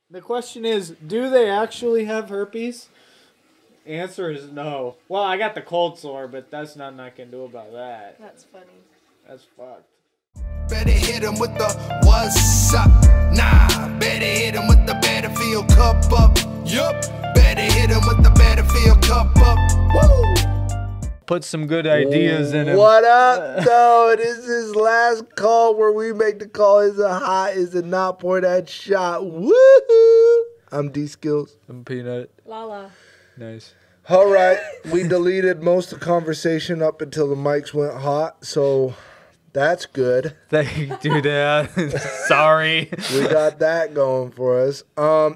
The question is, do they actually have herpes? Answer is no. Well, I got the cold sore, but that's nothing I can do about that. That's funny. That's fucked. Better hit him with the what's up? Nah, better hit him with the Battlefield Cup up. Yup, better hit him with the Battlefield Cup up. Woo! Put some good ideas in him. What up, though? This is last call where we make the call. Is it hot? Is it not? Pour that shot. Woohoo! I'm D-Skills. Some peanut. Lala. Nice. All right. We deleted most of the conversation up until the mics went hot, so that's good. Thank you, Dad. Sorry. We got that going for us.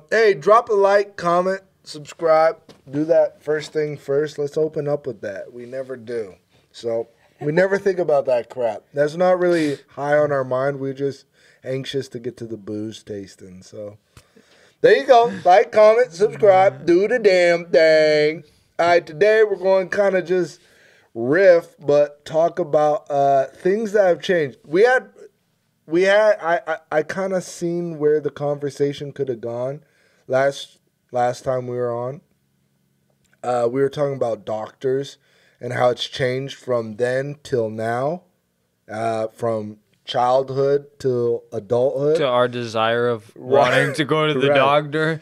Hey, drop a like, comment, subscribe. Do that first thing first. Let's open up with that. We never do. So we never think about that crap. That's not really high on our mind. We're just anxious to get to the booze tasting. So there you go. Like, comment, subscribe. Do the damn thing. All right, today we're going to kind of just riff, but talk about things that have changed. I kind of seen where the conversation could have gone last time we were on. We were talking about doctors and how it's changed from then till now, from childhood to adulthood. To our desire of wanting to go to the doctor.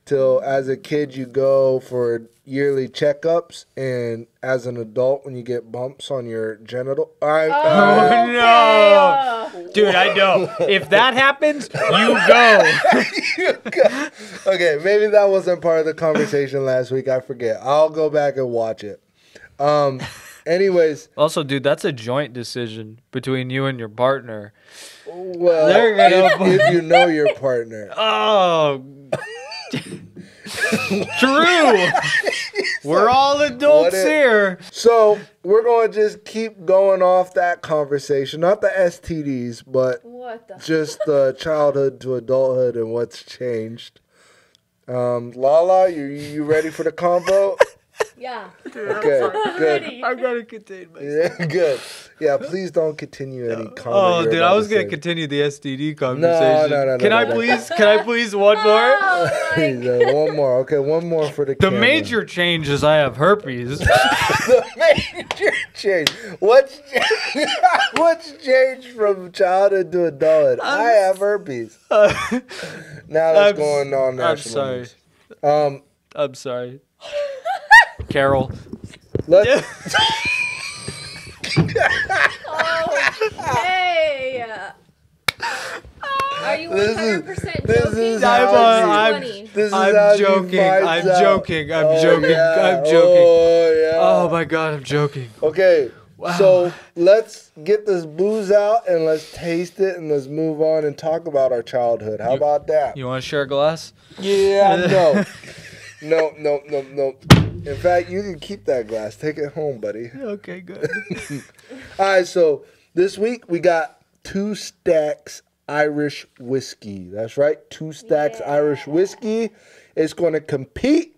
Till as a kid you go for yearly checkups, and as an adult when you get bumps on your genital. No! Dude, I know. If that happens, you go. Okay, maybe that wasn't part of the conversation last week. I forget. I'll go back and watch it. Anyways. Also, dude, that's a joint decision between you and your partner. Well, if you know your partner. Oh, true. We're all adults here. So we're going to just keep going off that conversation. Not the STDs, but just the childhood to adulthood and what's changed. Lala, you ready for the convo? Yeah. Okay, good. I gotta contain myself. Yeah, good. Yeah, please don't continue any comment. Oh, dude, I was gonna continue the STD conversation. No. Can I please one more? One more. Okay, one more for the camera. The major change is I have herpes. The major change. What's changed from childhood to adulthood? I have herpes. Now that's going on national. I'm sorry. I'm sorry. Carol. Okay. Are you 100% joking? I'm joking. I'm joking. Oh, yeah. Oh, my God, I'm joking. Okay, wow. So let's get this booze out and let's taste it and let's move on and talk about our childhood. How about that? You want to share a glass? Yeah, no. No. In fact, you can keep that glass. Take it home, buddy. Okay, good. All right, so this week we got 2 stacks Irish whiskey. That's right, 2 stacks Irish whiskey. It's going to compete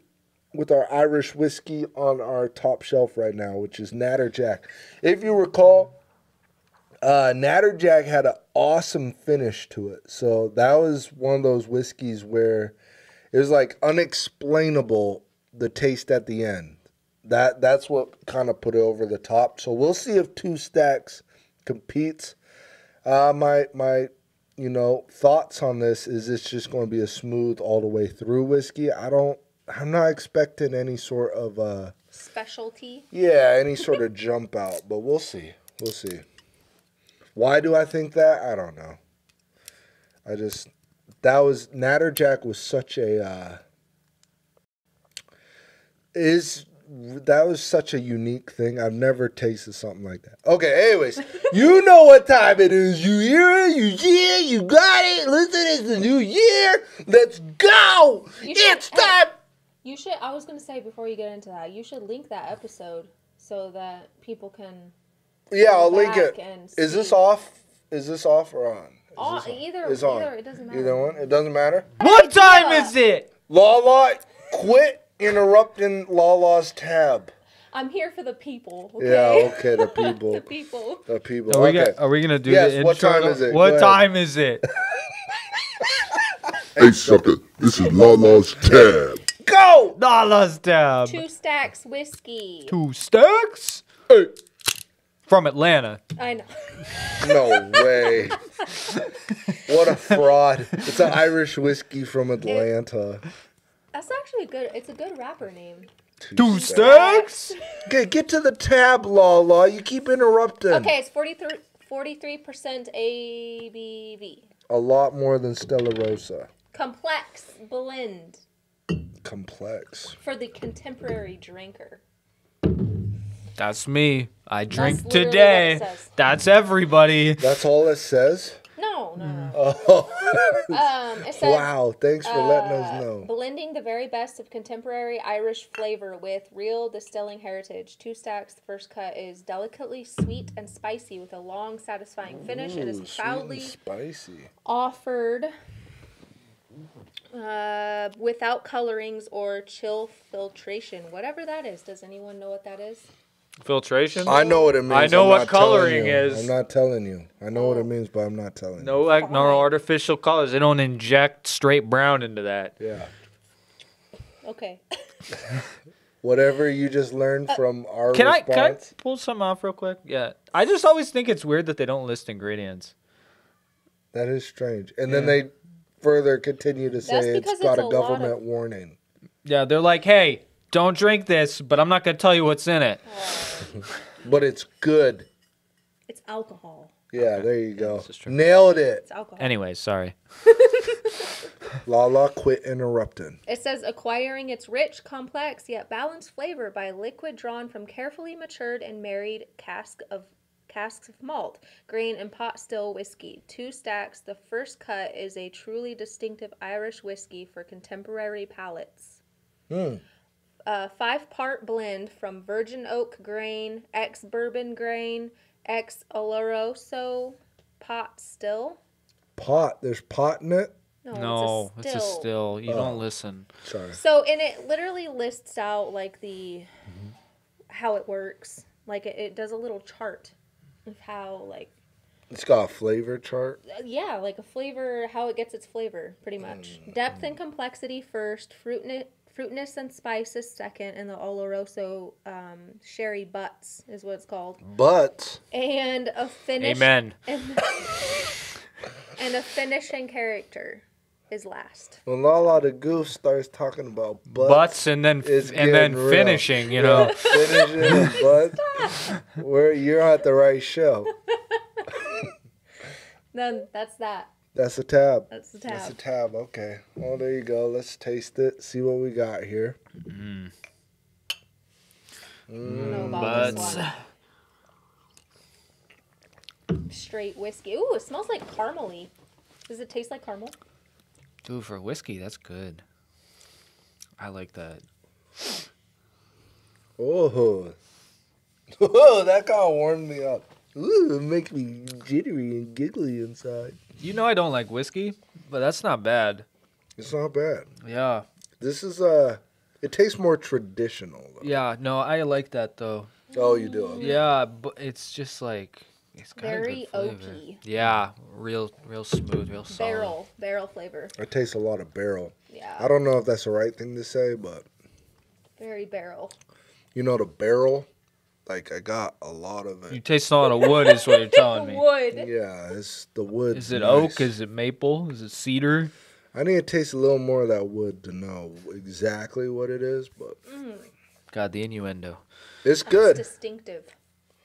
with our Irish whiskey on our top shelf right now, which is NatterJack. If you recall, NatterJack had an awesome finish to it. So that was one of those whiskeys where it was like unexplainable, the taste at the end. That's what kind of put it over the top. So we'll see if 2 stacks competes. My thoughts on this is it's just going to be a smooth all the way through whiskey. I'm not expecting any sort of specialty. Yeah, any sort of jump out, but we'll see. We'll see. Why do I think that? I don't know. NatterJack was such a that was such a unique thing. I've never tasted something like that. Okay, anyways, you know what time it is. You hear it? You got it. Listen, it's the new year. Let's go. It's time. You should, I was going to say before you get into that, you should link that episode so that people can. Yeah, I'll link it. Is this off? Or on? Either. It doesn't matter. Either one. It doesn't matter. What time is it? Lala, quit interrupting Lala's tab. I'm here for the people. Okay? Yeah, okay, the people. The people. The people. Are we gonna do the intro? What time is it? What time is it? Hey, sucker, this is LALA'S tab. Go! LALA'S tab. 2 Stacks whiskey. 2 stacks? Hey. From Atlanta. I know. No way. What a fraud. It's an Irish whiskey from Atlanta. That's actually good. It's a good rapper name. 2 stacks? Okay, get to the tab, Lala. You keep interrupting. Okay, it's 43% ABV. A lot more than Stella Rosa. Complex blend Complex. for the contemporary drinker. That's me. I drink literally today. what it says. That's everybody. That's all it says? No. Oh. It says, Wow, thanks for letting us know. blending the very best of contemporary Irish flavor with real distilling heritage. 2 Stacks, the first cut, is delicately sweet and spicy with a long, satisfying finish. It is Ooh, sweet proudly and spicy. offered without colorings or chill filtration. Whatever that is. Does anyone know what that is? Filtration? I know what it means. I know I'm what not telling coloring you. is. I'm not telling you. I know what it means, but I'm not telling you. No, no artificial colors. They don't inject straight brown into that. Yeah. Okay. Whatever you just learned from our Can I response. pull some off real quick? Yeah. I just always think it's weird that they don't list ingredients. That is strange. And then they further continue to say it's because got it's a a lot government of- warning. Yeah, they're like, hey, don't drink this, but I'm not going to tell you what's in it. But it's good. It's alcohol. Yeah, there you go. This is true. Nailed it. It's alcohol. Anyways, sorry. Lala, quit interrupting. It says acquiring its rich, complex, yet balanced flavor by liquid drawn from carefully matured and married casks of malt, grain, and pot still whiskey. 2 Stacks, the first cut, is a truly distinctive Irish whiskey for contemporary palates. 5-part blend from virgin oak grain, ex-bourbon grain, ex-oloroso pot still. Pot. There's pot in it? No, it's a still. You don't listen. Sorry. So, and it literally lists out like the how it works. Like it does a little chart of how like It's got a flavor chart. yeah, like a flavor, how it gets its flavor, pretty much. Depth and complexity first, fruitness and spices second, and the Oloroso sherry butts is what it's called. But And a finish. Amen. And a finishing character is last. when Lala the Goof starts talking about Butts and then it's getting real. finishing, you know. Finishing butts. You're at the right show. Then that's that. That's a tab. That's the tab. That's a tab. Okay. Well, there you go. Let's taste it. See what we got here. I don't know about this one. Straight whiskey. Ooh, it smells like caramely. Does it taste like caramel? Dude, for whiskey, that's good. I like that. Oh, oh, that kind of warmed me up. Ooh, it makes me jittery and giggly inside. You know I don't like whiskey, but that's not bad. It's not bad. Yeah. This is it tastes more traditional. Though. Yeah, no, I like that though. Oh, you do. Okay. Yeah, but it's just like it's got Very a good flavor. oaky. Yeah, real smooth, real solid. Barrel flavor. I taste a lot of barrel. Yeah. I don't know if that's the right thing to say, but Very barrel. you know the barrel. Like I got a lot of You it. taste a lot of wood, is what you're telling me. Wood. Yeah, it's the wood. Is it oak? Is it maple? Is it cedar? I need to taste a little more of that wood to know exactly what it is, but God, the innuendo. it's good. That's distinctive.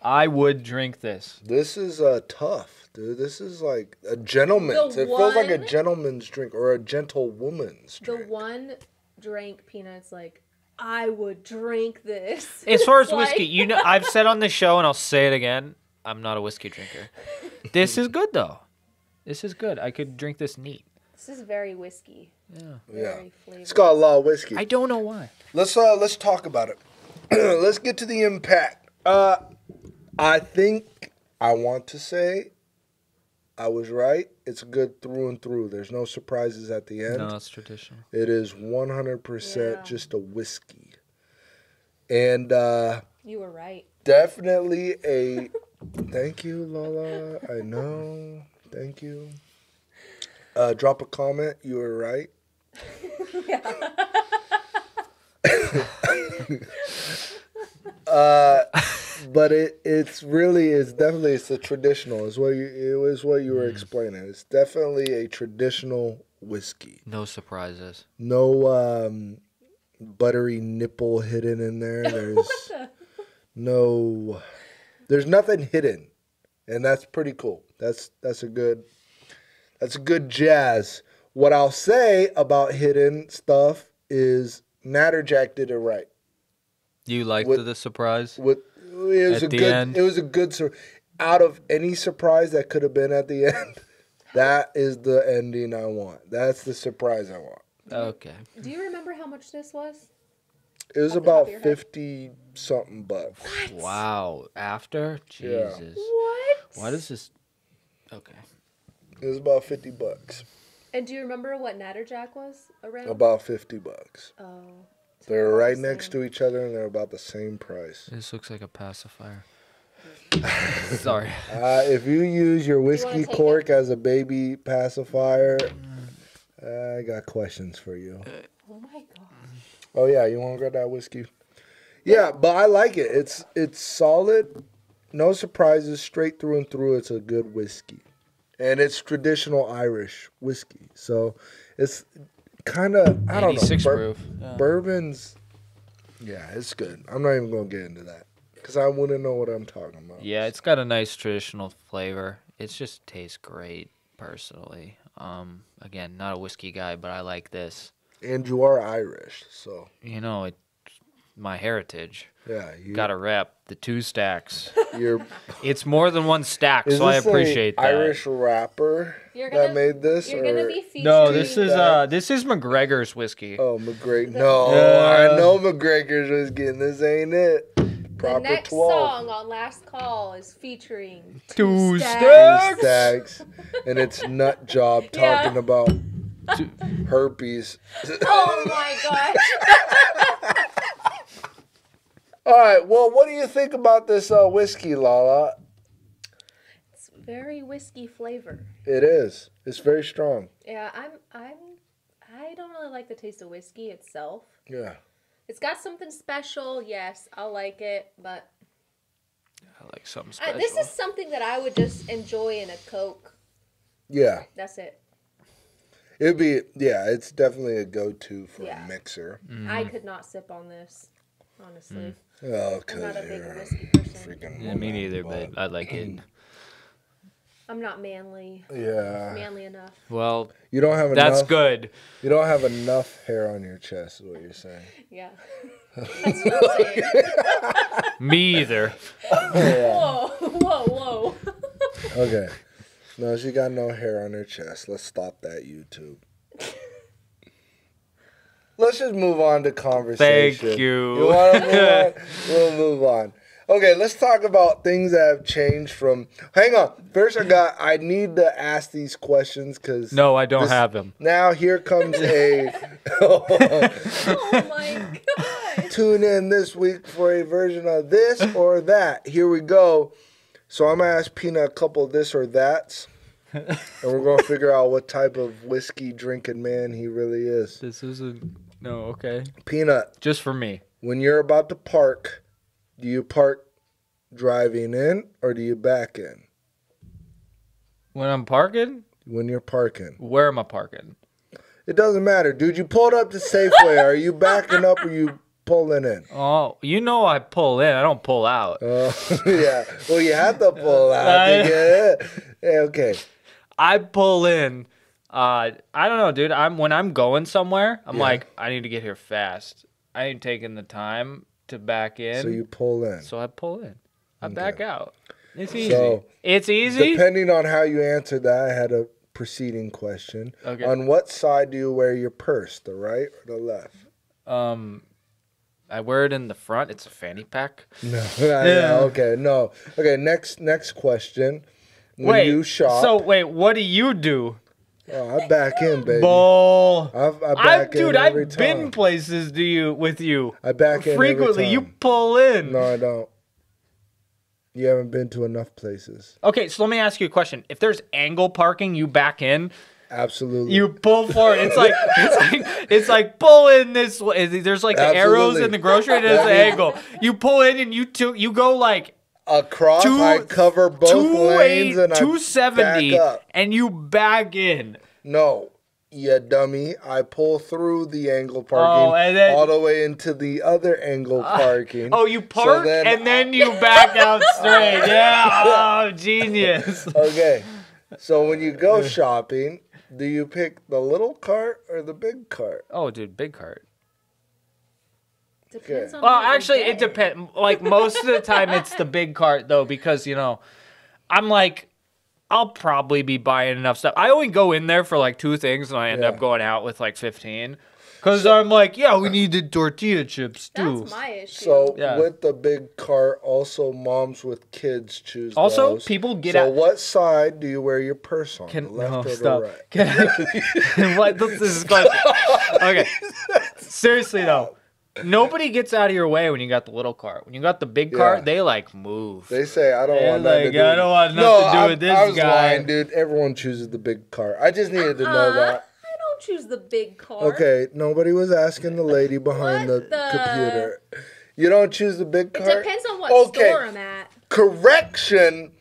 I would drink this. This is tough, dude. This is like a gentleman's. The It feels like a one- gentleman's drink or a gentlewoman's The drink. one drink Peanut's like, I would drink this. As far as It's like- whiskey, you know, I've said on the show, and I'll say it again. I'm not a whiskey drinker. This is good though. This is good. I could drink this neat. This is very whiskey. Yeah. Very flavored. It's got a lot of whiskey. I don't know why. Let's talk about it. Let's get to the impact. I think I want to say I was right. It's good through and through. There's no surprises at the end. No, it's traditional. It is 100% Yeah. just a whiskey. And You were right. definitely a thank you, Lala. I know. Thank you. Drop a comment. You were right. But it's a traditional. It was what you were explaining. It's definitely a traditional whiskey. No surprises. No buttery nipple hidden in there. There's nothing hidden, and that's pretty cool. That's a good jazz. What I'll say about hidden stuff is NatterJack did it right. You liked the surprise? It was a good out of any surprise that could have been at the end. That is the ending I want. That's the surprise I want. Okay. Do you remember how much this was? It was about 50 something bucks. What? Wow. After? Jesus. Yeah. What? Why does this? Okay. It was about 50 bucks. And do you remember what NatterJack was around? About 50 bucks. Oh. They're right next to each other, and they're about the same price. This looks like a pacifier. Sorry. If you use your whiskey take cork as a baby pacifier, I got questions for you. Oh my gosh. Oh yeah, you want to grab that whiskey? Yeah, but I like it. It's solid, no surprises, straight through and through. It's a good whiskey, and it's traditional Irish whiskey. So it's kind of, I don't know. 86 proof. Yeah. Bourbon's, yeah, it's good. I'm not even gonna get into that because I wouldn't know what I'm talking about. Yeah, it's got a nice traditional flavor. It just tastes great, personally. Again, not a whiskey guy, but I like this. And you are Irish, so You know, it's my heritage. yeah, Got to rep the 2 stacks. You're. It's more than 1 stack, Is so I this appreciate a that. Irish rapper You're that made this? You're or? gonna be featuring. No, this is McGregor's whiskey. Oh, McGregor. No, Yeah. I know McGregor's whiskey, and this ain't it. Proper The next 12. song on Last Call is featuring 2 stacks. stacks. Stacks, and it's Nut Job Yeah. talking about herpes. Oh my gosh. All right, well, what do you think about this whiskey, Lala? It's very whiskey flavor. It is. It's very strong. Yeah, I don't really like the taste of whiskey itself. Yeah. It's got something special, yes, I like it, but I like something special. this is something that I would just enjoy in a Coke. Yeah. That's it. It'd be, yeah, it's definitely a go-to for Yeah. a mixer. I could not sip on this, honestly. Oh, I'm because not a big you're a whiskey person. freaking Yeah, me woman, neither, but I like it. I'm not manly Yeah. enough. Well, You don't have that's enough. good. You don't have enough hair on your chest, is what you're saying. Yeah. That's what I'm saying. Me either. Whoa, whoa. Okay. No, she got no hair on her chest. Let's stop that, YouTube. Let's just move on to conversation. Thank you. You want to move on? We'll move on. Okay, let's talk about things that have changed from. Hang on. First, I need to ask these questions because. No, I don't have them. Now here comes a. Oh my god. Tune in this week for a version of this or that. Here we go. So I'm gonna ask Pina a couple of this or that's, and we're gonna figure out what type of whiskey drinking man he really is. This isn't. No, okay. Peanut, Just for me. when you're about to park, do you park driving in or do you back in? When I'm parking, When you're parking, where am I parking? it doesn't matter, dude. You pulled up to Safeway. Are you backing up or you pulling in? Oh, you know I pull in. I don't pull out. Yeah. Well, you have to pull out to get it. Yeah, okay. I pull in. I don't know, dude. When I'm going somewhere, I'm Yeah. like, I need to get here fast. I ain't taking the time to back in. So you pull in. So I pull in. I back out. It's easy. So, it's easy. Depending on how you answered that, I had a preceding question. Okay. On what side do you wear your purse, the right or the left? I wear it in the front. It's a fanny pack. No. Yeah. Okay. No. Okay. Next question. When you shop, So wait, what do you do? oh, I back in, baby. Bull. I back in Dude, every I've time. been places with you. I back in every frequently. You time. pull in. No, I don't. You haven't been to enough places. Okay, so let me ask you a question. If there's angle parking, you back in. Absolutely. You pull forward. It's like pull in this way. There's like the arrows in the grocery. There's the angle. You pull in and you go like across. I cover both lanes and 270 I back up. and you back in. No, you dummy. I pull through the angle parking and then, all the way into the other angle parking. You park and then you back out straight. Yeah. Oh, genius. Okay. So when you go shopping, do you pick the little cart or the big cart? Oh, dude, big cart. Depends on Well, what you actually, get. it depends. Like, most of the time, it's the big cart, though, because, I'm like, I'll probably be buying enough stuff. I only go in there for, like, 2 things, and I end up going out with, like, 15. Because I'm like, yeah, we need the tortilla chips, too. That's my issue. So with the big cart, also moms with kids choose Also, those. people get out. So what side do you wear your purse on? The left or the right? What? This is question. Okay. Seriously, though. Nobody gets out of your way when you got the little cart. When you got the big cart, they like move. They say, I don't want nothing to do I don't want nothing to do with this I was guy. lying, dude. Everyone chooses the big cart. I just needed to know that. I don't choose the big car. Okay, nobody was asking the lady behind the computer. You don't choose the big cart? It depends on what store I'm at. Correction,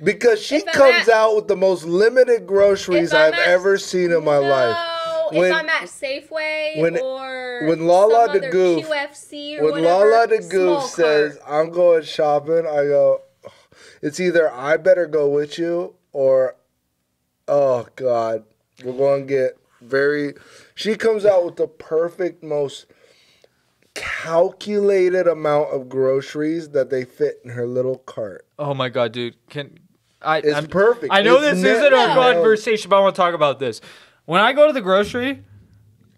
because she comes out with the most limited groceries I've ever seen in my life. If I'm at Safeway or when Lala some the other Goof, QFC or when whatever, Lala the Goof says, I'm going shopping, I go, it's either I better go with you or, oh, God, we're going to get she comes out with the perfect, most calculated amount of groceries that they fit in her little cart. Oh, my God, dude. It's perfect. I know It's this isn't a conversation, but I want to talk about this. When I go to the grocery,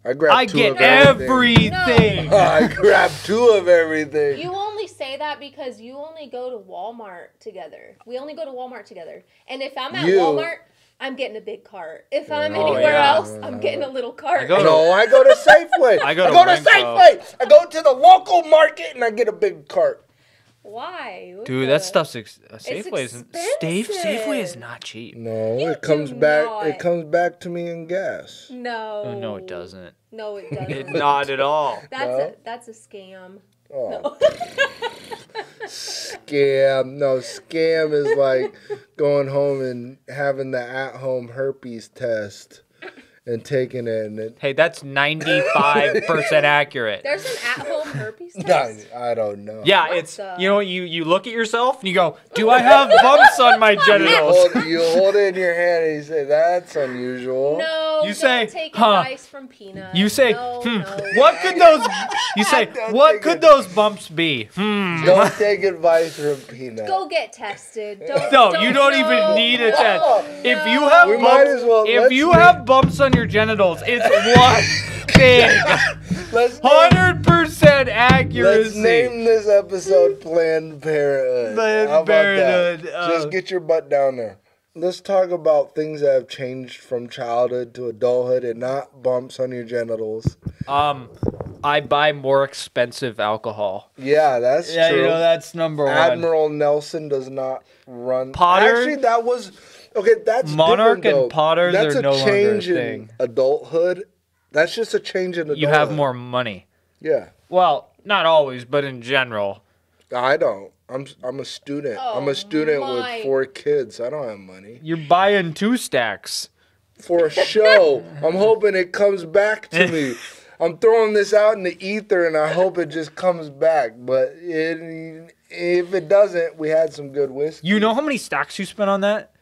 I get everything. No. I grab 2 of everything. You only say that because you only go to Walmart together. We only go to Walmart together. And if I'm at Walmart, I'm getting a big cart. If I'm anywhere else, I'm getting a little cart. I go to Safeway. I go to Safeway. I go to the local market and I get a big cart. Why? Dude, that stuff's Safeway is not cheap. No, it comes back. It comes back to me in gas. No. Oh, no, it doesn't. No, it doesn't. Not at all. That's a scam. Oh. No. Scam. No, scam is like going home and having the at-home herpes test and taking it. And hey, that's 95% accurate. There's an at-home herpes test? I don't know. Yeah, it's, you look at yourself and you go, do I have bumps on my genitals? You hold it in your hand and you say, that's unusual. No, you say, take advice from Peanut. You say, what could those bumps be? Don't take advice from Peanut. Go get tested. You don't even need a test. If you have bumps on your genitals, it's one thing. 100% accuracy. Let's name this episode Planned Parenthood. Planned Parenthood. Just get your butt down there. Let's talk about things that have changed from childhood to adulthood and not bumps on your genitals. I buy more expensive alcohol. Yeah, that's true. That's number one. Admiral Nelson does not run. Potter. Actually, that was that's Monarch and Potters are no longer a thing. That's a change in adulthood. That's just a change in adulthood. You have more money. Yeah. Well, not always, but in general. I don't. I'm a student. I'm a student with 4 kids. I don't have money. You're buying 2 stacks. For a show. I'm hoping it comes back to me. I'm throwing this out in the ether, and I hope it just comes back. But if it doesn't, we had some good whiskey. You know how many stacks you spent on that?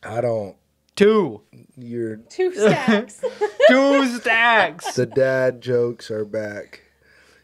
I don't. 2. You're 2 stacks. 2 stacks. The dad jokes are back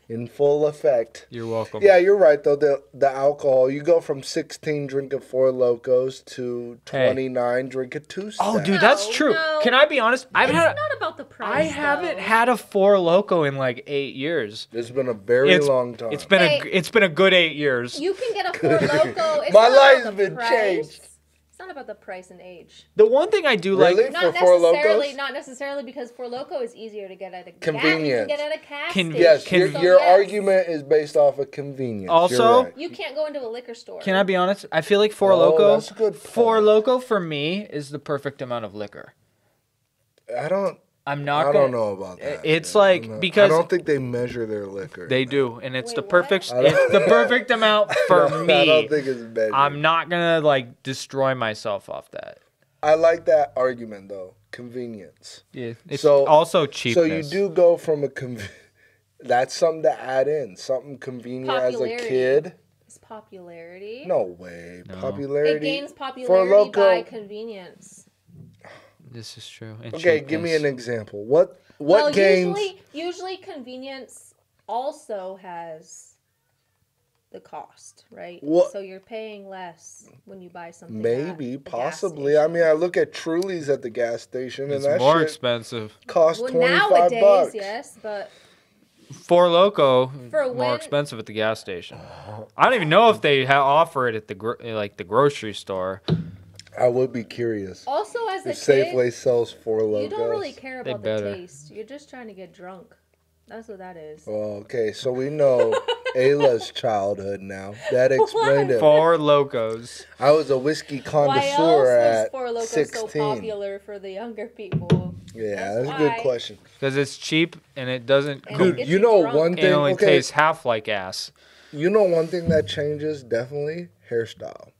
in full effect. You're welcome. Yeah, you're right though. The alcohol, you go from 16 drinking 4 Locos to 29 drinking 2 stacks. Oh, dude, that's true. No. Can I be honest? It's not about the price. I haven't had a 4 Loco in like 8 years. It's been a very long time. It's been a good 8 years. You can get a 4 Loco. It's My not life's about the been price. changed. It's not about the price and age. The one thing I do like, Not necessarily because 4 Loco is easier to get at a convenience. You can get at a gas station. Yes, your argument is based off of convenience. Also, right. You can't go into a liquor store. Can I be honest? I feel like 4 Loco. That's a good point. 4 Loco for me is the perfect amount of liquor. I'm not I gonna, don't know about that. It's man. like because I don't think they measure their liquor. they do, and it's Wait, the what? perfect. It's the perfect amount for me. I don't think it's measured. I'm not gonna like destroy myself off that. I like that argument though. Convenience. Yeah, it's So- also cheapness. So you do go from a that's something to add in. Something convenient as a Popularity. kid. It's popularity. No way. No. Popularity. It gains For popularity local. by convenience. This is true. And Okay, give me cheapness. an example. What Well, games? usually convenience also has the cost, right? What- So you're paying less when you buy something. Maybe, at the gas possibly. I station. mean, I look at Truly's at the gas station, It's and that more shit expensive. costs Well, 25 nowadays, bucks. yes, but Four Loco For more when- expensive at the gas station. I don't even know if they offer it at the the grocery store. I would be curious. also as a If kid, Safeway sells Four Locos. you don't really care They about the better. taste. You're just trying to get drunk. That's what that is. Well, okay, so we know Ayla's childhood now. That explained it. Four Locos. I was a whiskey Why else connoisseur was at Four Loko 16. so popular for the younger people? Yeah, That's that's a good why. question. Because it's cheap and it doesn't. And Dude, gets you know drunk. one It thing. only Okay, tastes half like ass. you know one thing that changes definitely hairstyle.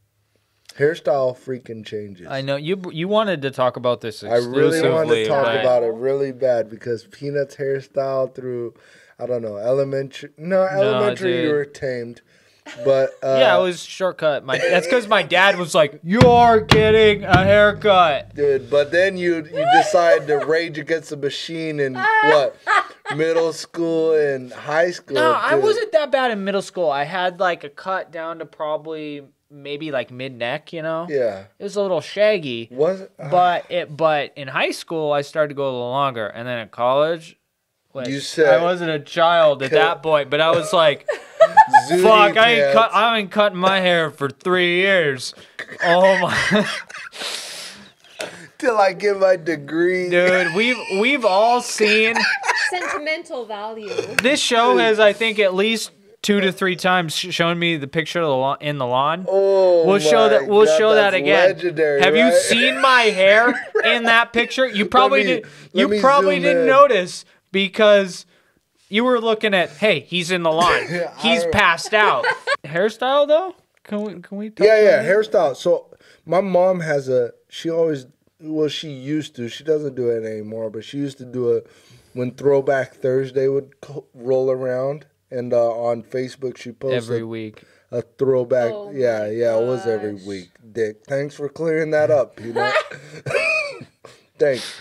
Hairstyle freaking changes. I know you wanted to talk about this I exclusively. really wanted to talk but about it really bad because Peanut's hairstyle through, I don't know, elementary. No, elementary you dude. were tamed, but Yeah, it was shortcut. That's because my dad was like, "You're getting a haircut." dude. But then you decide to rage against the machine in what middle school and high school. No, I dude. wasn't that bad in middle school. I had like a cut down to probably maybe like mid neck. You know, Yeah, it was a little shaggy. was But in high school I started to go a little longer, and then at college, which You said- I wasn't a child at that point, but I was like, Zooty "Fuck, pants. I ain't cutting my hair for 3 years." Oh my, till I get my degree. dude, we've all seen Sentimental value. this show has I think at least 2 to 3 times shown me the picture of the in the lawn. Oh, We'll show that. my We'll God, show that that's again. Legendary, Have you right? seen my hair in that picture? You probably me- did. let You me probably zoom didn't in. notice because you were looking at. Hey, he's in the lawn. He's passed out. Hairstyle though? Can we? Touch Yeah, on yeah, that? hairstyle. So my mom has she used to. She doesn't do it anymore, but she used to do it when Throwback Thursday would roll around. And on Facebook, she posted Every week. a throwback. Oh yeah, my yeah, it was every gosh. week. Dick, thanks for clearing that up, Peanut. Thanks.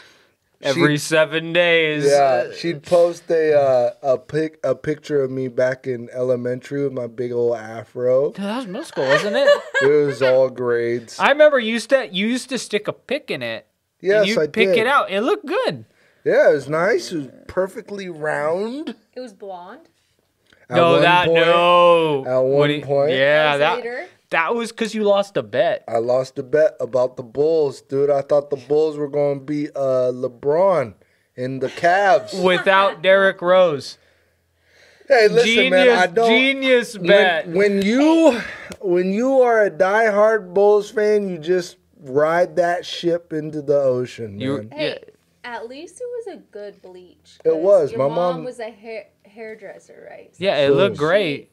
Every 7 days. Yeah, she'd post a picture of me back in elementary with my big old afro. Dude, that was middle school, wasn't it? It was all grades. I remember you used to stick a pick in it. Yes, and you I pick did. it out. It looked good. Yeah, it was nice. It was perfectly round. It was blonde. At one point, At one point. Yeah, That was later. that was because you lost a bet. I lost a bet about the Bulls, dude. I thought the Bulls were going to beat LeBron in the Cavs. Without Derrick Rose. Hey, listen, man. I don't. Genius bet. When you are a diehard Bulls fan, you just ride that ship into the ocean, You- man. Hey, at least it was a good bleach. It 'cause was. Your My mom mom- was a hairdresser, right? So Yeah, it looked great.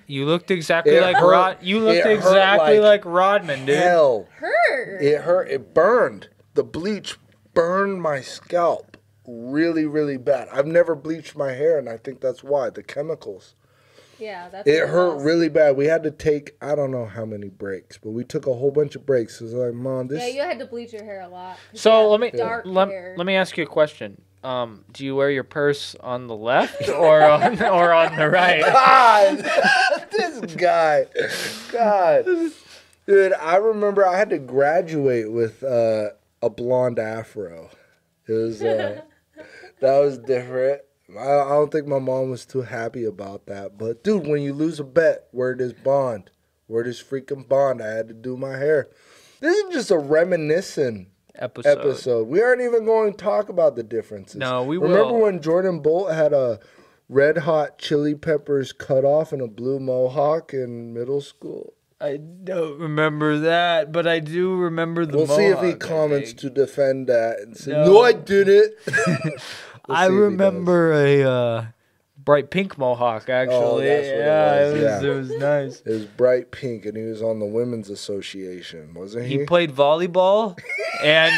You looked exactly It like hurt. You looked It hurt exactly like like Rodman, dude. Hell, Her. it hurt. It burned. The bleach burned my scalp really, really bad. I've never bleached my hair, and I think that's why. The chemicals. Yeah, that's It what hurt was. really bad. We had to take, I don't know how many breaks, but we took a whole bunch of breaks. It was like, Mom, this... Yeah, you had to bleach your hair a lot. 'cause you So have let me dark let, hair. let me ask you a question. Do you wear your purse on the left or on the right? God, this guy. God. Dude, I remember I had to graduate with a blonde afro. It was, that was different. I don't think my mom was too happy about that. But, dude, when you lose a bet, where does Bond? Where does freaking Bond? I had to do my hair. This is just a reminiscent episode. We aren't even going to talk about the differences. No, we Remember will. when Jordan Bolt had a Red Hot Chili Peppers cut off and a blue mohawk in middle school? I don't remember that, but I do remember the We'll see if he mohawk, I comments think. to defend that and say, No. no, I didn't. We'll I see if he remember a bright pink mohawk, actually. that's what it yeah, was, yeah. It was nice. It was bright pink, and he was on the Women's Association, wasn't he? He played volleyball, and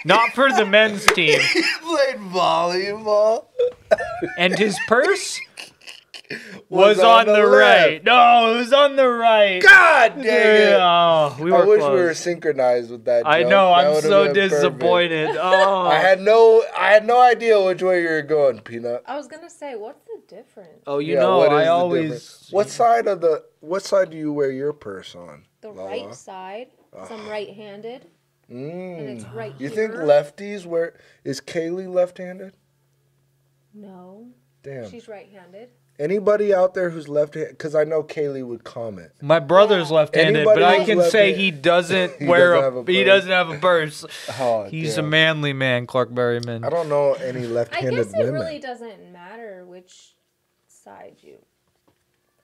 not for the men's team. He played volleyball. And his purse was on the right. No, it was on the right. God dang it. Oh, we were I wish close. we were synchronized with that. I joke. know. That I'm would've so been perfect. disappointed. Oh, I had no idea which way you were going, Peanut. I was gonna say, what's the difference? Oh, you Yeah, know, what is I the always. difference? What side do you wear your purse on? The Lala? right side. 'Cause I'm right-handed, and it's right You here. think lefties wear? Is Kaylee left-handed? No, Damn. she's right-handed. Anybody out there who's left-handed? Because I know Kaylee would comment. My brother's left-handed, Anybody but I who's can say left-handed- he doesn't He wear doesn't have a he purse. doesn't have a purse. Oh, He's damn. a manly man, Clark Berryman. I don't know any I left-handed guess it women. really doesn't matter which side you.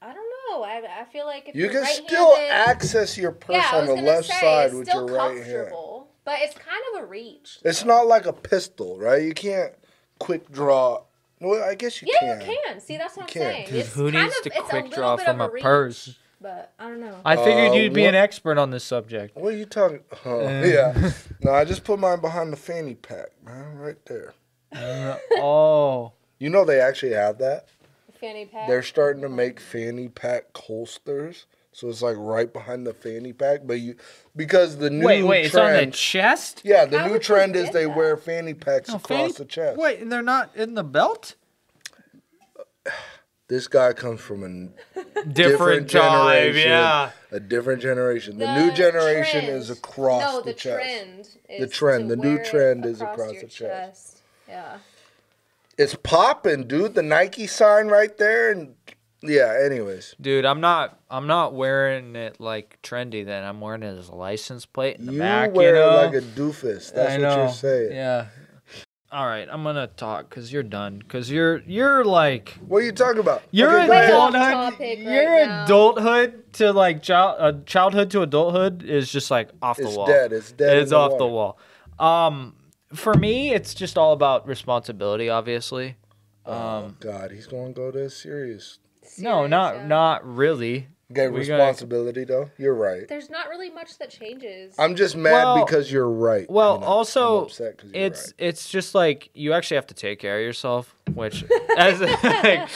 I don't know. I feel like if You you're can right-handed, still access your purse yeah, I on was the gonna left say, side it's with still your right hand. comfortable, but it's kind of a reach. It's not like a pistol, right? You can't quick draw. Well, I guess you Yeah, can. you can. See, that's what I'm can't. saying. Dude, It's who kind needs of, to it's quick a draw little bit from of a reach, purse? But I don't know. I figured you'd be what- an expert on this subject. What are you talking? Yeah. No, I just put mine behind the fanny pack, man, right there. Oh. You know they actually have that. Fanny pack. They're starting to make fanny pack holsters, so it's like right behind the fanny pack. But because the new Wait, it's on the trend, chest? yeah, the How new would you trend is get they that? wear fanny packs No, across the chest. Wait, and they're not in the belt? This guy comes from a Different time, generation. yeah. A different generation. The new generation trend. is across no, the chest. Trend is The trend, to the new wear it trend is across your the chest. Yeah. It's popping, dude. The Nike sign right there, and yeah. Anyways, Dude, I'm not wearing it like trendy then. I'm wearing it as a license plate in the you back, wear you know? it like a doofus. That's I what know. you're saying. Yeah. All right, I'm gonna talk because you're done. Because you're like What are you talking about? you're Okay, go ahead. off adulthood. topic right Your now. adulthood to like childhood to adulthood is just like off the It's wall. dead. It's dead. It's in off the water. wall. For me, it's just all about responsibility. Obviously. Oh God, he's gonna go to serious. No, not really. Okay, We gotta- responsibility though. You're right. There's not really much that changes. I'm just mad Well- because you're right. Well, you know? also, I'm upset 'cause you're right. it's just like you actually have to take care of yourself, which as like,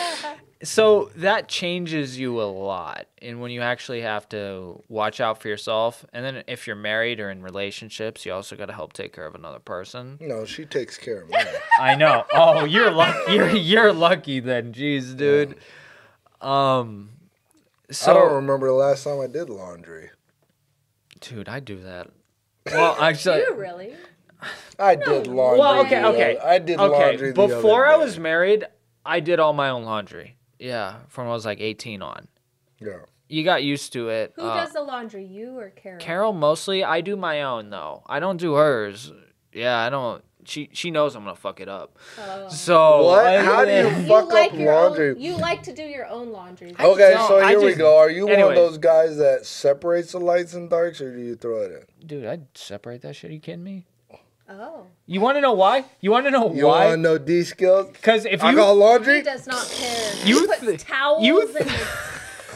so that changes you a lot. And when you actually have to watch out for yourself, and then if you're married or in relationships, you also got to help take care of another person. No, she takes care of me. I know. Oh, you're lucky. You're lucky then. Jeez, dude. So I don't remember the last time I did laundry. dude, I do that. Well, Do actually, you really? I did laundry. well, okay, the okay. other- I did laundry the Before other I day. was married, I did all my own laundry. Yeah, from when I was like 18 on. Yeah. You got used to it. Who does the laundry, you or Carol? Carol mostly. I do my own though. I don't do hers. Yeah, I don't. She knows I'm gonna fuck it up. Oh. So What? How do you You fuck like up your laundry? own. You like to do your own laundry. Okay, No, so I here we just- go. Are you one anyway. of those guys that separates the lights and darks, or do you throw it in? Dude, I'd separate that shit. Are you kidding me? Oh. You want to know why? You want to know You want why? to know D skills? Because if I you got He laundry. does not care. You He puts th- towels you in his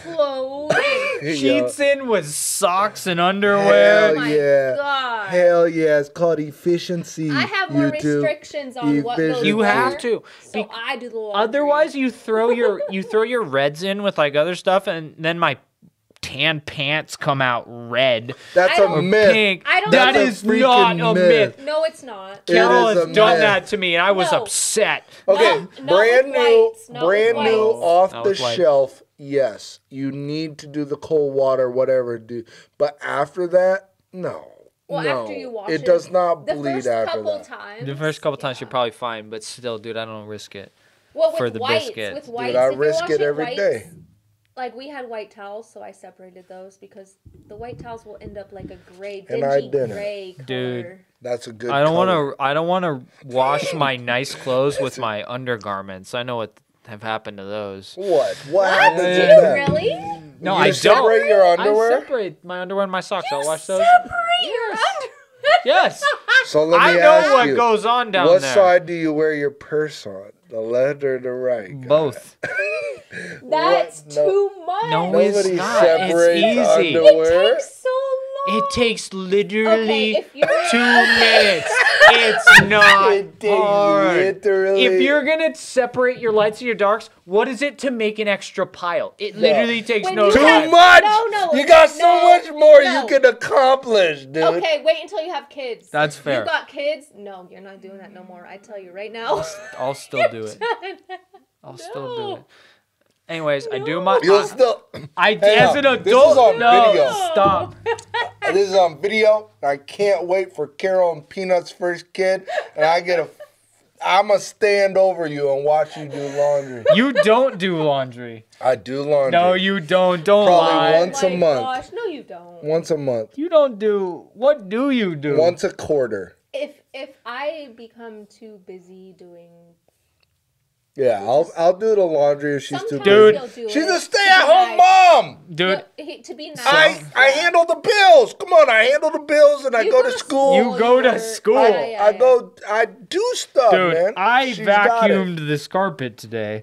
clothes. sheets in with socks and underwear. Oh my yeah. God. Hell yeah, it's called efficiency. I have more YouTube. restrictions on what goes You where, have to. So I do the laundry. Otherwise, you throw your reds in with like other stuff, and then my tan pants come out red. That's I a don't- myth. Pink. I don't- That That's is a freaking not a myth. myth. No, it's not. It Carol is has a done myth. that to me, and I was No. upset. Okay, Not brand with new, whites, not brand with new, whites. off Not the with whites. shelf. Yes, you need to do the cold water, whatever. Do, but after that, no. Well, no. after you wash it does not the bleed first after couple that. times. The first couple times yeah. you're probably fine, but still, dude, I don't risk it. Well, with for the whites, biscuit. with Dude, whites, I if you're risk it washing every whites, day. Like we had white towels, so I separated those because the white towels will end up like a gray, And I dingy didn't. gray color. Dude. That's a good. I don't color. want to. I don't want to wash my nice clothes with my undergarments. I know what have happened to those. What What? happens Do with you that? really? No, You I separate don't. your I underwear? separate my underwear and my socks. I'll wash those. Separate your underwear. Yes. So let I me know ask what you, goes on down what there. side do you wear your purse on? The left or the right? guy? Both. That's What? No. too much. No, it's Nobody not. separates It's easy. underwear. It takes so long. It takes literally Okay, if you're 2 minutes. It's not It takes hard. literally. If you're gonna separate your lights and your darks, what is it to make an extra pile? It literally takes When no you Too have- time. much. No, You got so no, much more no. you can accomplish, dude. Okay, wait until you have kids. That's fair. You got kids? No, you're not doing that no more. I tell you right now. I'll still do it. I'll still do it. Anyways, I do my. You'll still. I Hang as on. an adult. This is on no, video. stop. This is on video. I can't wait for Carol and Peanut's first kid, and I'ma stand over you and watch you do laundry. You don't do laundry. I do laundry. No, you don't. Don't Probably lie. once a My month. Gosh, no, you don't. Once a month. You don't do. What do you do? Once a quarter. If I become too busy doing, Yeah, I'll do the laundry if she's too sometimes busy. Dude. he'll do She's it a to be stay-at-home nice. mom. Dude, To be nice. I handle the bills. Come on, I handle the bills and I You go to school. You go to school. I do stuff, dude, man. I She's got it. vacuumed this carpet today.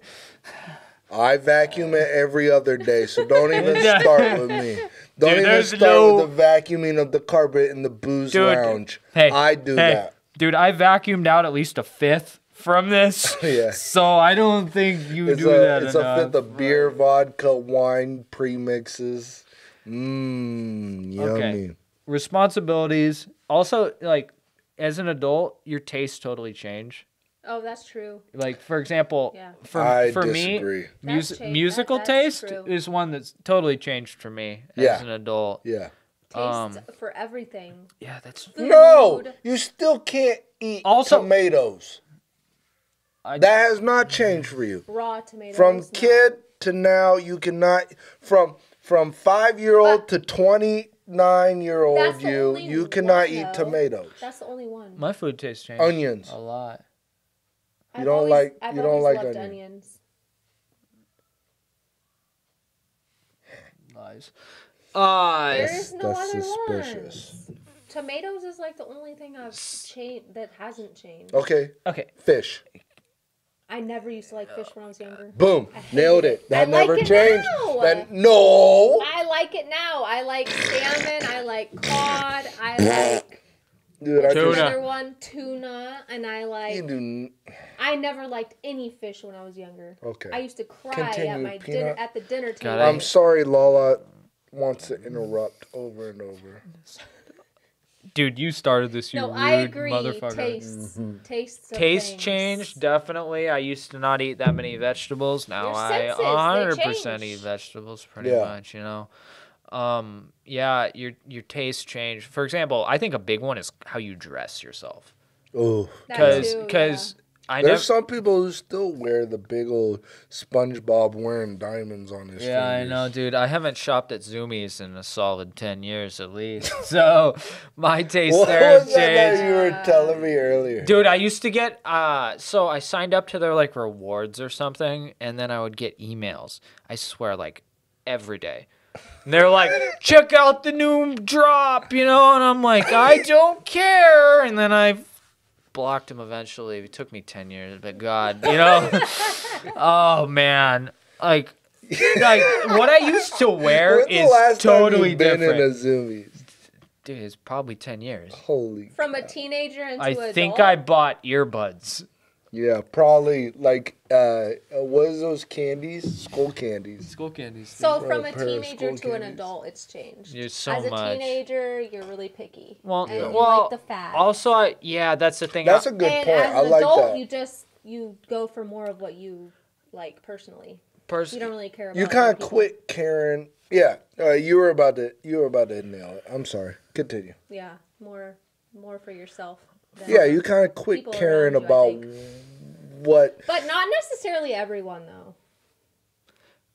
I vacuum it every other day, so don't even start with me. Don't Dude, even there's start no- with the vacuuming of the carpet in the booze Dude, lounge. Hey, I do that. Dude, I vacuumed out at least a fifth from this. Yeah. So I don't think you It's do a that it's enough. a fifth of beer, vodka, wine premixes. Yummy. Okay. Responsibilities. Also, like, as an adult, your tastes totally change. Oh, that's true. Like, for example, Yeah. I for me, disagree. That's changed. musical That's taste true. is one that's totally changed for me Yeah. as an adult. Yeah. Taste for everything. Yeah, that's. No, Food. you still can't eat Also- tomatoes. That has not changed for you. Raw tomatoes. From no. kid to now, you cannot from 5-year-old to 29-year-old That's the you only cannot one, eat though. tomatoes. That's the only one. My food taste changed. Onions. A lot. I've don't always- like- I've you don't always like loved onion. onions. Lies. There's no That's other suspicious. ones. Tomatoes is like the only thing I've changed that hasn't changed. Okay, Okay. fish. I never used to like fish when I was younger. Boom. Nailed it. That I like never it changed. now. No. I like it now. I like salmon. I like cod. I like Dude, I Tuna. just another one, tuna, and I you like. do. I never liked any fish when I was younger. Okay. I used to cry Continue, at my Peanut. dinner at the dinner table. God, I'm sorry, Lala wants to interrupt over and over. Dude, you started this, you No, rude I agree. motherfucker. Tastes, tastes. Of Taste things. change, definitely. I used to not eat that many vegetables. Now Your I senses, they 100% eat change. vegetables pretty Yeah. much, you know. Yeah, your tastes change. For example, I think a big one is how you dress yourself. Oh, That too, Because I there's never. some people who still wear the big old SpongeBob wearing diamonds on his Yeah, I fingers. know, dude. I haven't shopped at Zoomies in a solid 10 years at least. So my taste What there have was that changed. you were telling me earlier? Dude, I used to get so I signed up to their like rewards or something, and then I would get emails. I swear, like every day. And they're like, check out the new drop, you know, and I'm like, I don't care. And then I blocked him eventually. It took me 10 years, but God, you know. Oh man. Like what I used to wear When's the is last totally time you've been different. in a Zoomies? Dude, it's probably 10 years. Holy. From a teenager into I adult. think I bought earbuds. Yeah, probably like what is those candies? Skull candies. School candies. So from a pair of teenager school to an candies. adult, it's changed. You're so As a much. teenager, you're really picky. Well, and you well, like the fad. also, yeah, that's the thing. That's a good and point. as I an like adult, that. you go for more of what you like personally. You don't really care about. You other kind of people. quit caring. Yeah, you were about to nail it. I'm sorry. Continue. Yeah, more for yourself. than Yeah, you kind of quit people caring around you, I about think. what. But not necessarily everyone though,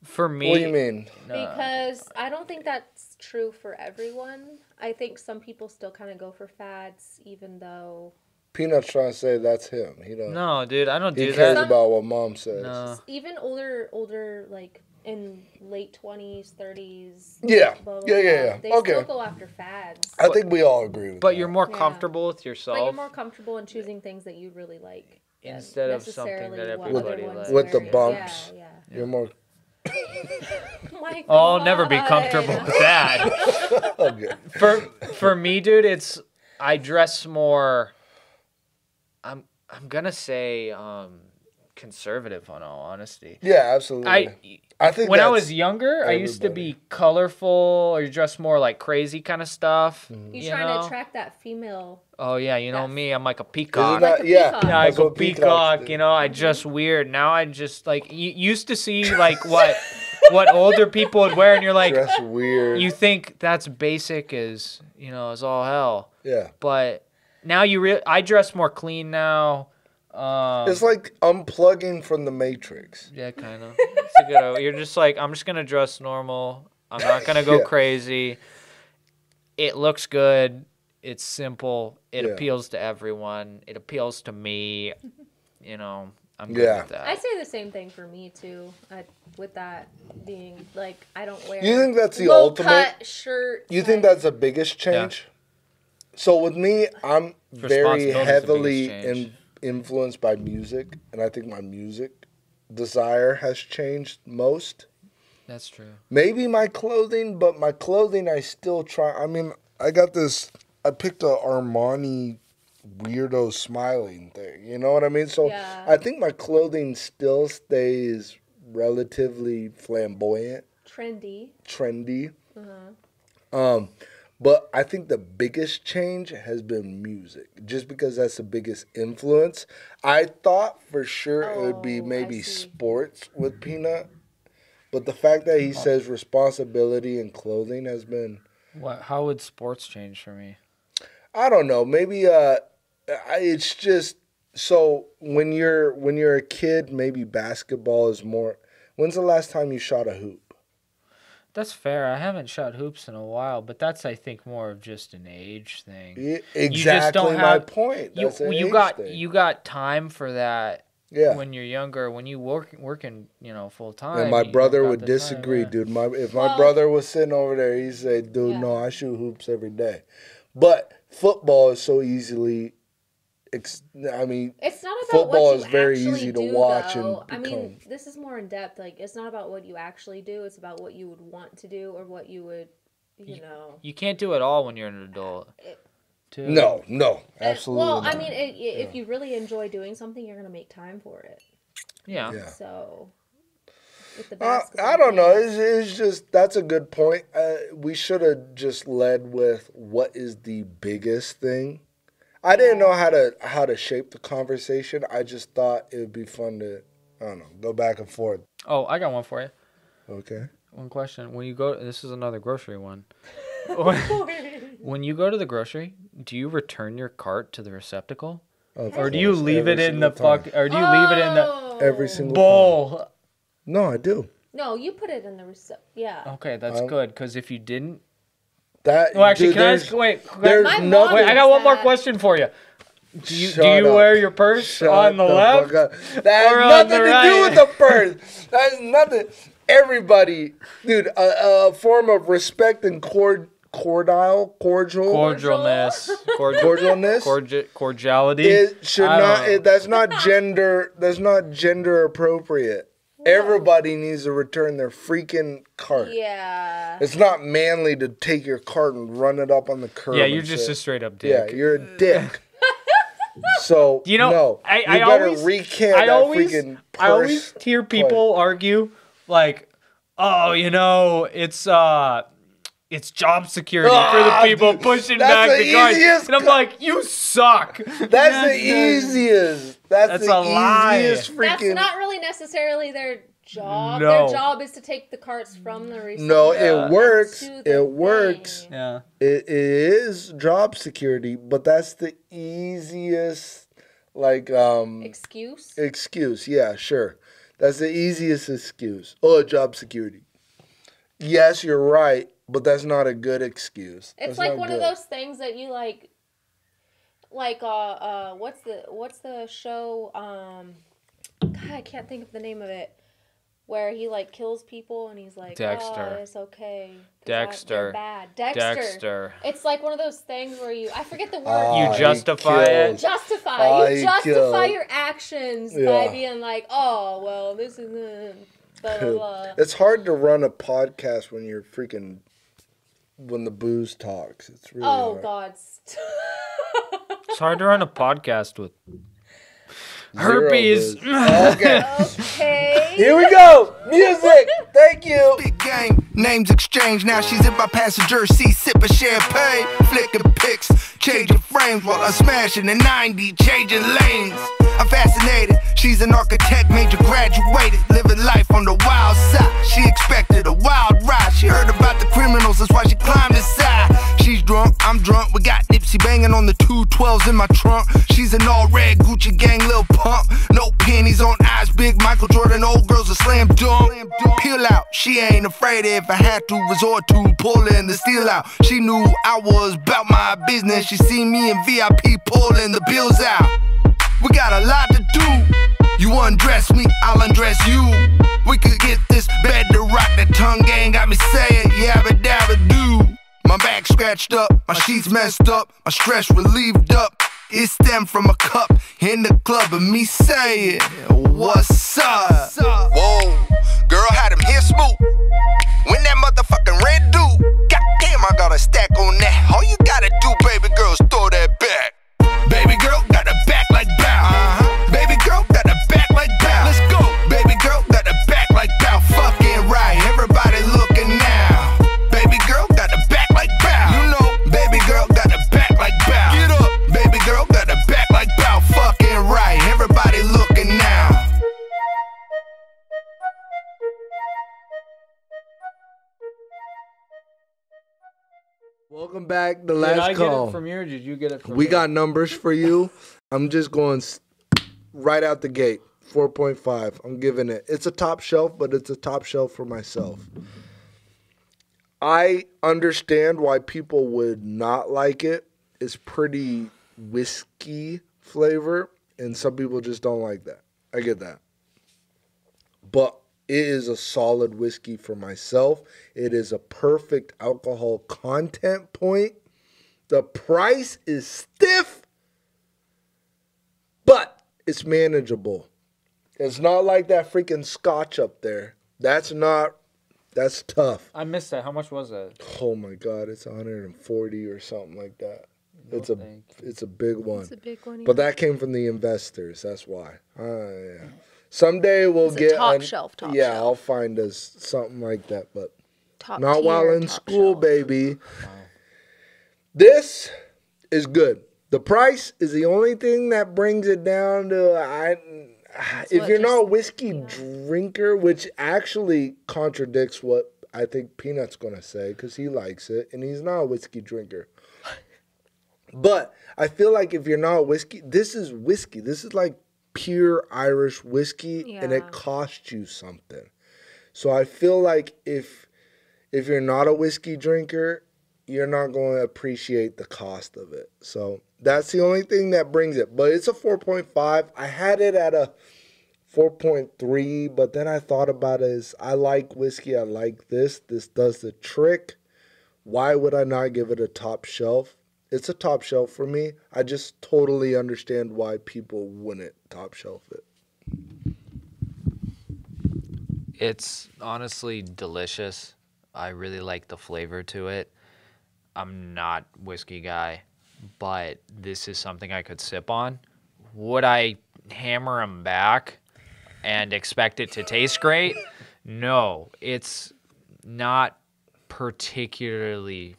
For me, What do you mean? because I don't think that's true for everyone. I think some people still kind of go for fads, even though Peanut's trying to say that's him. He don't. No, dude, I don't He do cares that. about what mom says. No. Even older, like in late 20s, 30s. Yeah. Blah, blah, Yeah. blah, They Okay. still go after fads. I think we all agree with But that. you're more Yeah. comfortable with But you're yourself more comfortable in choosing things that you really like. than instead of something necessarily that what everybody other ones likes. With the wear. bumps. Yeah. You're more. My Oh, I'll never be God. comfortable with that. Okay. For me, dude, it's I dress more. I'm gonna say conservative, in all honesty. Yeah, absolutely. I think when I that's was younger, I used to everybody. be colorful or dress more like crazy kind of stuff. You're trying to attract that female. Oh yeah, you know Yes. me. I'm like a Isn't peacock. that, Like a yeah, peacock. Yeah, I that's go what peacocks peacock. do. You know, I just weird. Now I just like you used to see like what older people would wear, and you're like, Dress weird. you think that's basic as as all hell. Yeah. But now I dress more clean now. It's like unplugging from the Matrix. Yeah, kind of. You're just like, I'm just gonna dress normal. I'm not gonna go Yeah. crazy. It looks good. It's simple. It Yeah. appeals to everyone. It appeals to me. I'm good Yeah. with that. I say the same thing for me too. With that being like, I don't wear. You think that's the low ultimate? cut shirt. You think that's the biggest change? So with me, I'm very Responsibility is the heavily biggest change. influenced by music, and I think my music desire has changed most. That's true. Maybe my clothing, but my clothing I still try. I mean, I picked a Armani weirdo smiling thing. You know what I mean? So Yeah. I think my clothing still stays relatively flamboyant, trendy. trendy. But I think the biggest change has been music, just because that's the biggest influence. I thought for sure it would be Oh, I maybe see. sports with Peanut, but the fact that he says responsibility and clothing has been, How would sports change for me? I don't know, maybe it's just so when you're a kid, maybe basketball is more. When's the last time you shot a hoop? That's fair. I haven't shot hoops in a while, but that's I think more of just an age thing. Exactly my have- point. That's an You age got thing. you got time for that. Yeah. When you're younger, when you working, full time. And my you don't brother got would the time, disagree, yeah. dude. If my Well- brother was sitting over there, he'd say, dude, Yeah. no, I shoot hoops every day. But football is so easily, It's not about football what you is very actually easy to do, watch though. and I mean, become. this is more in depth. Like, it's not about what you actually do. It's about what you would want to do or what you would, You can't do it all when you're an adult. too. No, absolutely Well, not. I mean, if you really enjoy doing something, you're gonna make time for it. Yeah. Yeah. So, with the basketball, I don't know. thing, It's just, that's a good point. We should have just led with what is the biggest thing. I didn't know how to shape the conversation. I just thought it would be fun to, I don't know, go back and forth. Oh, I got one for you. Okay. One question. When you go, this is another grocery one. When you go to the grocery, do you return your cart to the receptacle, or do you leave it in the or do you leave it in the Every single bowl? No, I do. No, you put it in the Yeah. Okay, that's good. Because if you didn't, That. well, actually, dude, can I ask? Wait, there's My nothing. mom- wait. I got one more that. question for you. Do you Shut up. wear your purse Shut on the left? fuck up. That or on has the nothing to right? do with the purse. That has nothing. Everybody, dude, a form of respect and cordialness, cordiality. it should I don't not. know. That's not gender. That's not gender appropriate. Everybody needs to return their freaking cart. Yeah. It's not manly to take your cart and run it up on the curb. Yeah, you're and just say, a straight up yeah, dick. you're a dick. So no, I you better always recant I that always freaking purse. I always hear people argue like, oh, it's job security for the people dude, pushing that's back the the cars. easiest And I'm like, you suck. That's the easiest. That's the a lie. easiest That's freaking. not really necessarily their job. No. Their job is to take the carts from the receptacle. No, it works. to the It works. thing. Yeah. It is job security, but that's the easiest, like, Excuse? Yeah, sure. That's the easiest excuse. Oh, job security. Yes, you're right, but that's not a good excuse. It's That's like not one good. of those things that you like like what's the show? God, I can't think of the name of it. Where he like kills people and he's like, Dexter. oh, it's okay. Dexter. They're bad. Dexter. It's like one of those things where I forget the word. You justify it. You justify your actions by being like, oh, well, this is blah, blah, blah. It's hard to run a podcast when you're freaking, when the booze talks. It's really hard. God. It's hard to run a podcast with herpes. Okay. Here we go. Music. Thank you. Big game, names exchange. Now she's in my passenger seat, sipping champagne, flicking pics, changing frames while I'm smashing the 90, changing lanes. I'm fascinated. She's an architect, major graduated, living life on the wild side. She expected a wild ride. She heard about the criminals, that's why she climbed inside. She's drunk, I'm drunk. We got Nipsey banging on the 212s in my trunk. She's an all red Gucci gang, lil pump. No pennies on eyes, big Michael Jordan. Old girls a slam dunk. Peel out, she ain't afraid if I had to resort to pulling the steel out. She knew I was about my business. She seen me in VIP pulling the bills out. We got a lot to do. You undress me, I'll undress you. We could get this bed to rock. The tongue gang got me saying yabba dabba do. My back scratched up, my sheets messed up, my stress relieved up. It stemmed from a cup in the club and me saying, what's up? Whoa, girl had him here smooth. When that motherfucking red dude, goddamn, I got a stack on that. All you gotta do, baby girl, is throw that back. Baby girl got a back like bow. Baby girl got a back like bow. Let's go. Baby girl got a back like bow. Fucking right, everybody looking now. Baby girl got a back like bow. You know, baby girl got a back like bow. Get up. Baby girl got a back like bow. Fucking right, everybody looking now. Welcome back. The Did last I call. get it from you or did you get it from We me? got numbers for you. I'm just going right out the gate. 4.5. I'm giving it. It's a top shelf, but it's a top shelf for myself. I understand why people would not like it. It's pretty whiskey flavor, and some people just don't like that. I get that. But it is a solid whiskey for myself. It is a perfect alcohol content point. The price is stiff, but it's manageable. It's not like that freaking scotch up there. That's tough. I missed that. How much was that? Oh my God, it's 140 or something like that. It's a big one. It's a big one. But that came from the investors. That's why. Yeah. Someday we'll It's a get top shelf. Yeah, I'll find us something like that, but Top not while tier, in top school, shelf. baby. This is good. The price is the only thing that brings it down to if you're not a whiskey drinker, which actually contradicts what I think Peanut's gonna say because he likes it and he's not a whiskey drinker. But I feel like if you're not a whiskey, this is whiskey. This is like pure Irish whiskey, and it costs you something. So I feel like if you're not a whiskey drinker, you're not going to appreciate the cost of it. So that's the only thing that brings it. But it's a 4.5. I had it at a 4.3, but then I thought about it as I like whiskey. I like this. This does the trick. Why would I not give it a top shelf? It's a top shelf for me. I just totally understand why people wouldn't top shelf it. It's honestly delicious. I really like the flavor to it. I'm not whiskey guy, but this is something I could sip on. Would I hammer them back and expect it to taste great? No, it's not particularly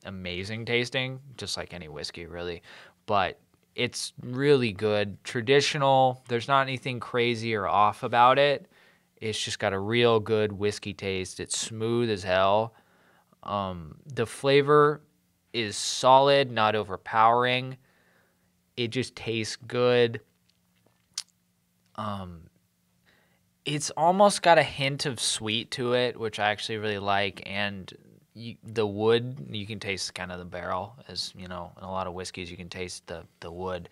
amazing tasting, just like any whiskey really, but it's really good. Traditional, there's not anything crazy or off about it. It's just got a real good whiskey taste. It's smooth as hell. The flavor is solid, not overpowering. It just tastes good. It's almost got a hint of sweet to it, which I actually really like, and the wood, you can taste kind of the barrel, as you know, in a lot of whiskeys you can taste the wood,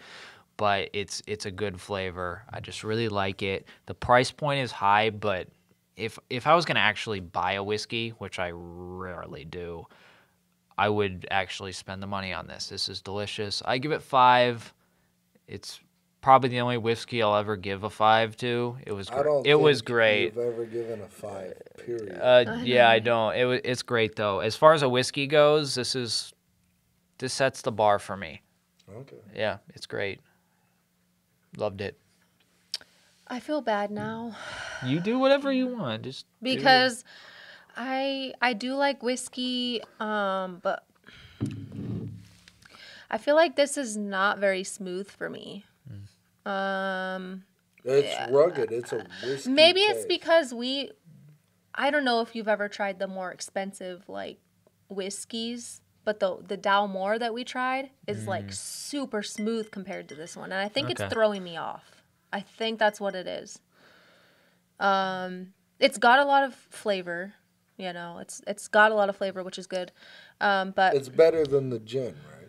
but it's a good flavor. I just really like it. The price point is high, but if I was gonna actually buy a whiskey, which I rarely do, I would actually spend the money on this. This is delicious. I give it 5. It's probably the only whiskey I'll ever give a 5 to. It was great. It was great. You've ever given a 5? Period. Yeah, I don't. It's great though. As far as a whiskey goes, this sets the bar for me. Okay. Yeah, it's great. Loved it. I feel bad now. You do whatever you want. Just because I do like whiskey, but I feel like this is not very smooth for me. It's rugged. It's a whiskey Maybe taste. it's because I don't know if you've ever tried the more expensive like whiskeys, but the Dalmore that we tried is like super smooth compared to this one, and I think it's throwing me off. I think that's what it is. It's got a lot of flavor, you know. It's got a lot of flavor, which is good. But it's better than the gin, right?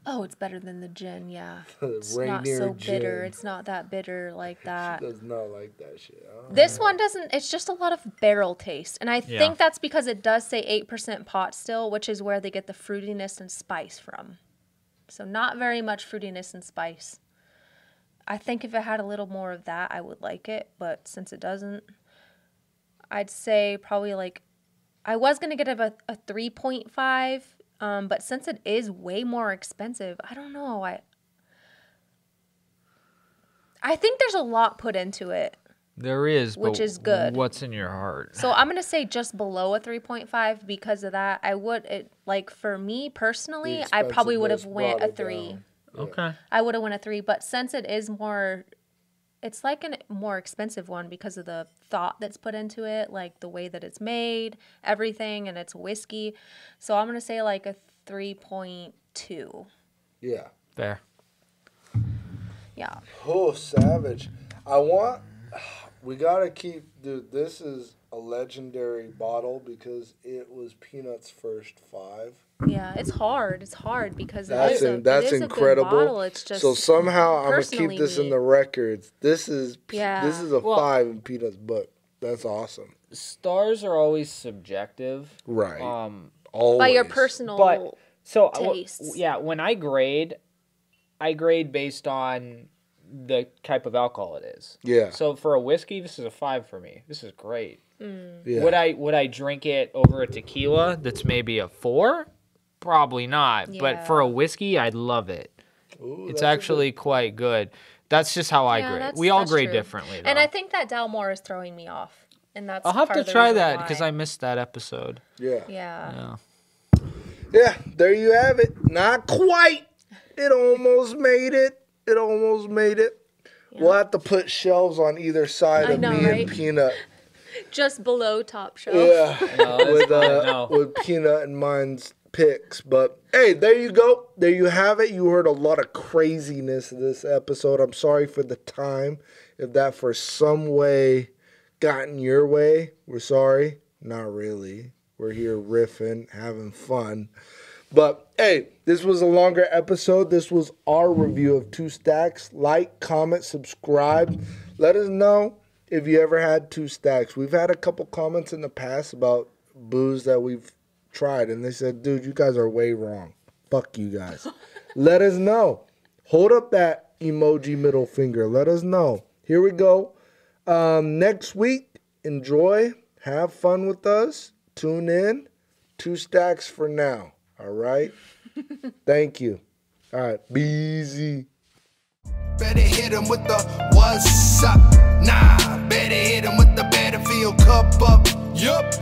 Oh, it's better than the gin, yeah. It's Rainier not so gin. bitter. It's not that bitter like that. She does not like that shit. This one doesn't. It's just a lot of barrel taste. And I think that's because it does say 8% pot still, which is where they get the fruitiness and spice from. So not very much fruitiness and spice. I think if it had a little more of that, I would like it. But since it doesn't, I'd say probably like, I was going to get a 3.5. But since it is way more expensive, I don't know. I think there's a lot put into it. There is, which is good. What's in your heart? So I'm gonna say just below a 3.5 because of that. For me personally, I probably would have went a 3. Yeah. Okay. I would have went a 3, but since it is more, it's like a more expensive one because of the thought that's put into it, like the way that it's made, everything, and it's whiskey. So I'm going to say like a 3.2. Yeah. Fair. Yeah. Oh, savage. We got to keep, dude, this is a legendary bottle because it was Peanut's first 5. Yeah, it's hard. It's hard because that's incredible. A good bottle. It's just so somehow I'm gonna keep this in the records. This is a 5 in Peanut's book. That's awesome. Stars are always subjective, right? Always. By your personal taste. When I grade based on the type of alcohol it is. Yeah. So for a whiskey, this is a 5 for me. This is great. Yeah. Would I drink it over a tequila that's maybe a 4? Probably not. Yeah. But for a whiskey, I'd love it. Ooh, it's actually quite good. That's just how I grade. We all grade true. Differently, though. And I think that Dalmore is throwing me off. And that's I'll have part to of the try reason that why. because I missed that episode. Yeah. Yeah, there you have it. Not quite. It almost made it. Yeah. We'll have to put shelves on either side of me and Peanut. Just below top shelf. Yeah. With Peanut and mine's picks. But hey, there you go. There you have it. You heard a lot of craziness this episode. I'm sorry for the time. If that for some way got in your way, we're sorry. Not really. We're here riffing, having fun. But hey, this was a longer episode. This was our review of 2 Stacks. Like, comment, subscribe. Let us know if you ever had 2 Stacks. We've had a couple comments in the past about booze that we've tried, and they said, dude, you guys are way wrong. Fuck you guys. Let us know. Hold up that emoji middle finger. Let us know. Here we go. Next week, enjoy. Have fun with us. Tune in. 2 Stacks for now. All right? Thank you. All right. Be easy. Better hit him with the what's up. Nah, better hit him with the Battlefield cup up. Yup.